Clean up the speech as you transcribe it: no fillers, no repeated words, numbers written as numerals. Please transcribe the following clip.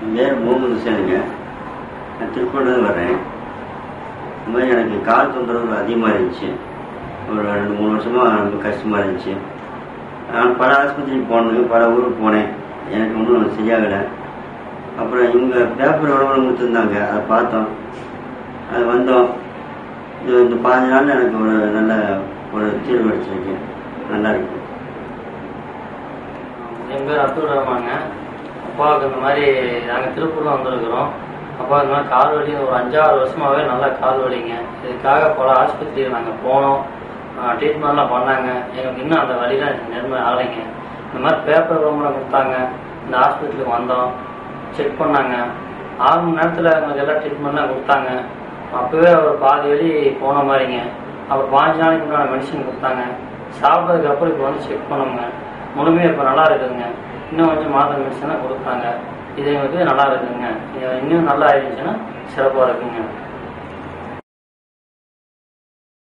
என் பேர் முகமது ஹுசேனுங்க. நான் திருப்பூர்லேருந்து வர்றேன். இந்த மாதிரி எனக்கு கால் தொந்தரவு அதிகமாக இருந்துச்சு. ஒரு 2-3 வருஷமாக ரொம்ப கஷ்டமாக இருந்துச்சு. நான் பல ஆஸ்பத்திரிக்கு போனேங்க, பல ஊருக்கு போனேன். எனக்கு ஒன்றும் சரியாகலை. அப்புறம் இவங்க பேப்பர் விளம்பரம் கொடுத்துருந்தாங்க, அதை பார்த்தோம், அது வந்தோம். இந்த 15 நாளில் எனக்கு ஒரு நல்ல ஒரு தீர்வு அடிச்சிருக்கு. நல்லா இருக்கு. என் பேர் அப்துல் ரஹ்மாங்க. அப்பாவுக்கு இந்த மாதிரி நாங்கள் திருப்பூரில் வந்திருக்கிறோம். அப்பாவுக்கு இந்த மாதிரி கால் வலி ஒரு 5-6 வருஷமாகவே நல்லா கால் வலிங்க. இதுக்காக பல ஆஸ்பத்திரியில் நாங்கள் போனோம், ட்ரீட்மெண்ட்லாம் பண்ணாங்க. எங்களுக்கு இன்னும் அந்த வலிலாம் நெருமை ஆகலைங்க. இந்த மாதிரி பேப்பர் விளம்பரம் கொடுத்தாங்க. இந்த ஹாஸ்பிட்டலுக்கு வந்தோம், செக் பண்ணாங்க. 6 மணி நேரத்தில் எங்களுக்கு எல்லாம் ட்ரீட்மெண்ட்லாம் கொடுத்தாங்க. அப்போவே ஒரு பாதி வலி போன மாதிரிங்க. அப்புறம் 15 நாளைக்கு உண்டான மெடிசன் கொடுத்தாங்க. சாப்பிட்டதுக்கு அப்புறம் இப்போ வந்து செக் பண்ணோங்க, முழுமையாக இப்போ நல்லா இருக்குதுங்க. இன்னும் கொஞ்சம் மாத்திரை மெடிசனாக கொடுத்தாங்க. இது எங்களுக்கு நல்லா இருக்குதுங்க. இன்னும் நல்லா ஆயிடுச்சுன்னா சிறப்பாக இருக்குங்க.